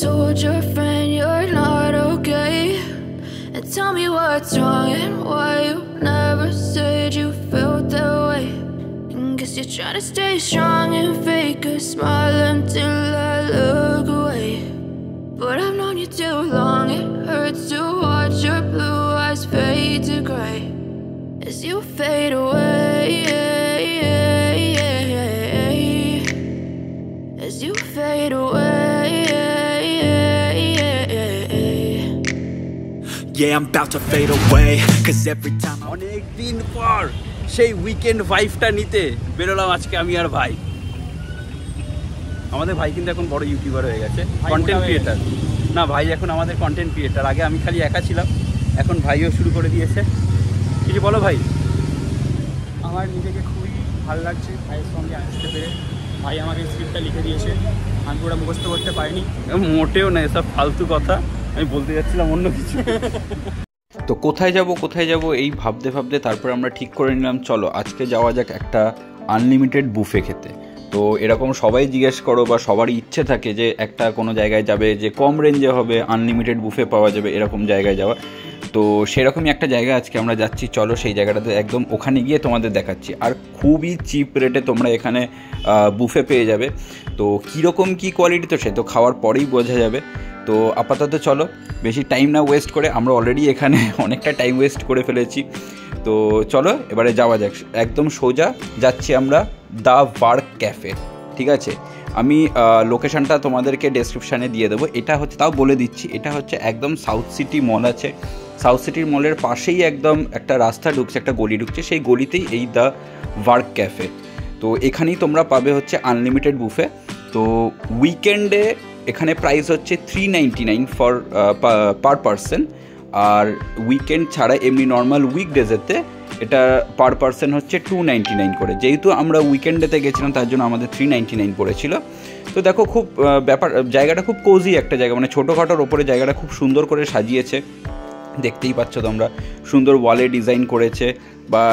told your friend you're not okay? And tell me what's wrong and why you never said you felt that way. And guess you're trying to stay strong and fake a smile until I look away. But I've known you too long, it hurts to watch your blue eyes fade to gray as you fade away, as you fade away. Yeah, I'm about to fade away, cause every time অনেক দিন পর সেই weekend ভাইবটা নিতে বেরোলাম আজকে আমি আর ভাই। আমাদের ভাই কিন্তু এখন বড় ইউটিউবার হয়ে গেছে, কন্টেন্ট ক্রিয়েটার। না ভাই এখন আমাদের কন্টেন্ট ক্রিয়েটার, আগে আমি খালি একা ছিলাম, এখন ভাইও শুরু করে দিয়েছে। কিছু বলো ভাই। আমার নিজেকে খুবই ভালো লাগছে ভাইয়ের সঙ্গে আসতে পেরে। ভাই আমাকে স্ক্রিপ্টটা লিখে দিয়েছে, আমি পুরো মুখস্থ করতে পারিনি। মোটেও না, এসব ফালতু কথা, আমি বলতে যাচ্ছিলাম অন্য কিছু। তো কোথায় যাব এই ভাবতে ভাবতে তারপর আমরা ঠিক করে নিলাম চলো আজকে যাওয়া যাক একটা আনলিমিটেড বুফে খেতে। তো এরকম সবাই জিজ্ঞেস করো বা সবারই ইচ্ছে থাকে যে একটা কোনো জায়গায় যাবে যে কম রেঞ্জে হবে, আনলিমিটেড বুফে পাওয়া যাবে এরকম জায়গায় যাওয়া। তো সেরকমই একটা জায়গা আজকে আমরা যাচ্ছি, চলো সেই জায়গাটাতে একদম ওখানে গিয়ে তোমাদের দেখাচ্ছি। আর খুবই চিপ রেটে তোমরা এখানে বুফে পেয়ে যাবে। তো কীরকম কী কোয়ালিটি তো সে তো খাওয়ার পরেই বোঝা যাবে। তো আপাতত চলো বেশি টাইম না ওয়েস্ট করে, আমরা অলরেডি এখানে অনেকটা টাইম ওয়েস্ট করে ফেলেছি। তো চলো এবারে যাওয়া যাক, একদম সোজা যাচ্ছি আমরা দ্য ওয়ার্ক ক্যাফে। ঠিক আছে, আমি লোকেশানটা তোমাদেরকে ডেসক্রিপশানে দিয়ে দেবো। এটা হচ্ছে, তাও বলে দিচ্ছি, এটা হচ্ছে একদম সাউথ সিটি মল আছে, সাউথ সিটির মলের পাশেই একদম একটা রাস্তা ঢুকছে, একটা গলি ঢুকছে, সেই গলিতেই এই দ্য ওয়ার্ক ক্যাফে। তো এখানেই তোমরা পাবে হচ্ছে আনলিমিটেড বুফে। তো উইকেন্ডে এখানে প্রাইস হচ্ছে 399 ফর পার পারসন, আর উইকেন্ড ছাড়া এমনি নর্মাল উইকডেজেতে এটা পার পারসন হচ্ছে 299 করে। যেহেতু আমরা উইকেন্ডেতে গেছিলাম তার জন্য আমাদের 399 পড়েছিল। তো দেখো খুব জায়গাটা খুব কোজি একটা জায়গা, মানে ছোটোখাটোর ওপরে জায়গাটা খুব সুন্দর করে সাজিয়েছে, দেখতেই পাচ্ছ তোমরা, সুন্দর ওয়ালে ডিজাইন করেছে বা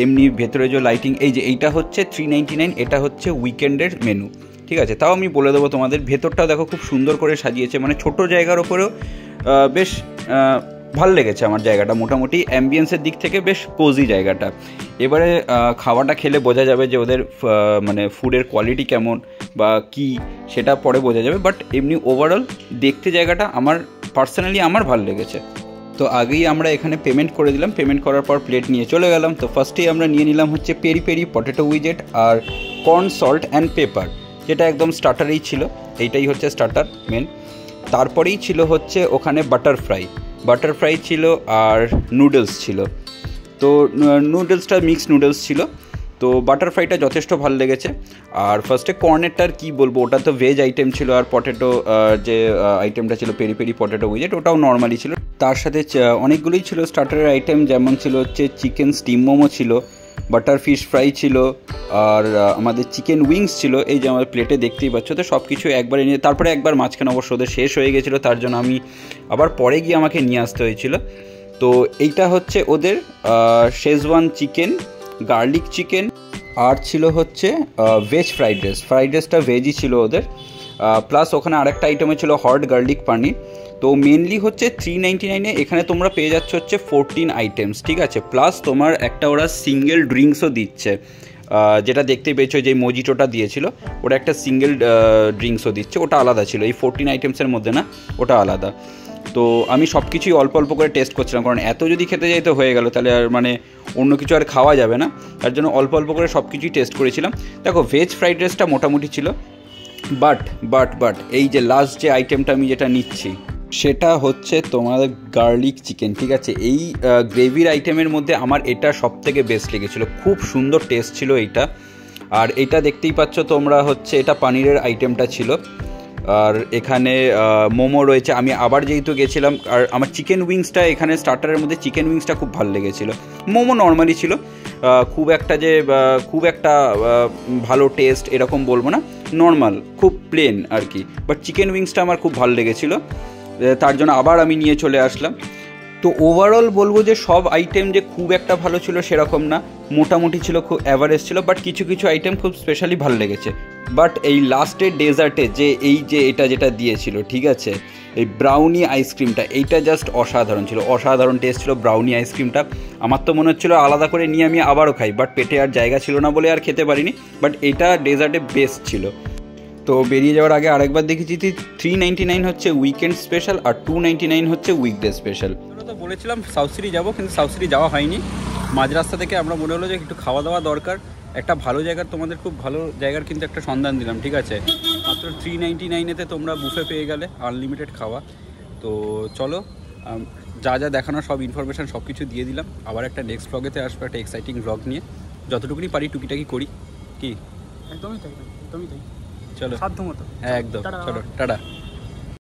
এমনি ভেতরে যে লাইটিং, এই যে এইটা হচ্ছে 399, এটা হচ্ছে উইকেন্ডের মেনু। ঠিক আছে, তাও আমি বলে দেবো তোমাদের, ভেতরটাও দেখো খুব সুন্দর করে সাজিয়েছে, মানে ছোট জায়গার ওপরেও বেশ ভালো লেগেছে আমার জায়গাটা, মোটামুটি অ্যাম্বিয়েন্সের দিক থেকে বেশ কোজি জায়গাটা। এবারে খাওয়াটা খেলে বোঝা যাবে যে ওদের মানে ফুডের কোয়ালিটি কেমন বা কি সেটা পরে বোঝা যাবে, বাট এমনি ওভারঅল দেখতে জায়গাটা আমার পার্সোনালি আমার ভালো লেগেছে। তো আগেই আমরা এখানে পেমেন্ট করে দিলাম, পেমেন্ট করার পর প্লেট নিয়ে চলে গেলাম। তো ফার্স্টেই আমরা নিয়ে নিলাম হচ্ছে পেরি পেরি পটেটো উইজেট আর কর্ন সল্ট অ্যান্ড পেপার, যেটা একদম স্টার্টারেই ছিল, এইটাই হচ্ছে স্টার্টার মেন। তারপরেই ছিল হচ্ছে ওখানে বাটার ফ্রাই ছিল আর নুডলস ছিল। তো নুডলসটা মিক্সড নুডলস ছিল। তো বাটার ফ্রাইটা যথেষ্ট ভালো লেগেছে। আর ফার্স্টে কর্নেরটার কী বলবো, ওটা তো ভেজ আইটেম ছিল, আর পটেটো যে আইটেমটা ছিল পেরি পেরি পটেটো উইজেট, ওটাও নর্মালি ছিল। তার সাথে অনেকগুলোই ছিল স্টার্টারের আইটেম, যেমন ছিল হচ্ছে চিকেন স্টিম মোমো ছিল, বাটার ফিশ ফ্রাই ছিল, আর আমাদের চিকেন উইংস ছিল, এই যে আমার প্লেটে দেখতেই পাচ্ছ। তো সব কিছু একবারে নিয়ে, তারপরে একবার মাঝখানে অবশ্য ওদের শেষ হয়ে গেছিলো, তার জন্য আমি আবার পরে গিয়ে আমাকে নিয়ে আসতে হয়েছিল। তো এইটা হচ্ছে ওদের শেজওয়ান চিকেন, গার্লিক চিকেন, আর ছিল হচ্ছে ভেজ ফ্রাইড রাইসটা ভেজই ছিল ওদের, প্লাস ওখানে আরেকটা আইটেমে ছিল হট গার্লিক পানির। তো মেনলি হচ্ছে 399-এ এখানে তোমরা পেয়ে যাচ্ছ হচ্ছে 14 আইটেমস। ঠিক আছে, প্লাস তোমার একটা ওরা সিঙ্গেল ড্রিঙ্কসও দিচ্ছে, যেটা দেখতেই পেয়েছো যে মজিটোটা দিয়েছিল, ওটা একটা সিঙ্গেল ড্রিঙ্কসও দিচ্ছে, ওটা আলাদা ছিল, এই 14 আইটেমসের মধ্যে না, ওটা আলাদা। তো আমি সব কিছুই অল্প অল্প করে টেস্ট করছিলাম, কারণ এত যদি খেতে যাই তো হয়ে গেল, তাহলে আর মানে অন্য কিছু আর খাওয়া যাবে না, তার জন্য অল্প অল্প করে সব কিছুই টেস্ট করেছিলাম। দেখো ভেজ ফ্রাইড রাইসটা মোটামুটি ছিল, বাট এই যে লাস্ট যে আইটেমটা আমি যেটা নিচ্ছি সেটা হচ্ছে তোমাদের গার্লিক চিকেন। ঠিক আছে, এই গ্রেভির আইটেমের মধ্যে আমার এটা সবথেকে বেস্ট লেগেছিলো, খুব সুন্দর টেস্ট ছিল এইটা। আর এটা দেখতেই পাচ্ছ তোমরা হচ্ছে এটা পানিরের আইটেমটা ছিল, আর এখানে মোমো রয়েছে। আমি আবার যেহেতু গেছিলাম, আর আমার চিকেন উইংসটা এখানে স্টার্টারের মধ্যে চিকেন উইংসটা খুব ভালো লেগেছিলো। মোমো নর্মালি ছিল, খুব একটা ভালো টেস্ট এরকম বলবো না, নর্মাল খুব প্লেন আর কি, বাট চিকেন উইংসটা আমার খুব ভালো লেগেছিলো, তার জন্য আবার আমি নিয়ে চলে আসলাম। তো ওভারঅল বলবো যে সব আইটেম যে খুব একটা ভালো ছিল সেরকম না, মোটামুটি ছিল, খুব অ্যাভারেজ ছিল, বাট কিছু কিছু আইটেম খুব স্পেশালি ভালো লেগেছে। বাট এই লাস্টের ডেজার্টে যে এটা যেটা দিয়েছিল, ঠিক আছে, এই ব্রাউনি আইসক্রিমটা, এইটা জাস্ট অসাধারণ ছিল, অসাধারণ টেস্ট ছিল ব্রাউনি আইসক্রিমটা। আমার তো মনে হচ্ছিলো আলাদা করে নিয়ে আমি আবারও খাই, বাট পেটে আর জায়গা ছিল না বলে আর খেতে পারিনি। বাট এটা ডেজার্টে বেস্ট ছিল। তো বেরিয়ে যাওয়ার আগে আরেকবার দেখেছি 399 হচ্ছে উইকেন্ড স্পেশাল আর 299 হচ্ছে উইকডে স্পেশাল। তো বলেছিলাম সাউথ সিটি যাবো, কিন্তু সাউথ সিটি যাওয়া হয়নি। মাঝ রাস্তা থেকে আমরা মনে হলো যে একটু খাওয়া দাওয়া দরকার, একটা ভালো জায়গার, তোমাদের খুব ভালো জায়গার কিন্তু একটা সন্ধান দিলাম, ঠিক আছে। মাত্র 399-এতে তোমরা বুফে পেয়ে গেলে, আনলিমিটেড খাওয়া। তো চলো, যা যা দেখানোর সব ইনফরমেশান সব কিছু দিয়ে দিলাম। আবার একটা নেক্সট ব্লগেতে আসবো, একটা এক্সাইটিং ব্লগ নিয়ে, যতটুকুনি পারি টুকিটাকি করি। কি একদমই তাই, একদমই তাই, চলো সাধ্য মতো। হ্যাঁ একদম, চলো টাটা।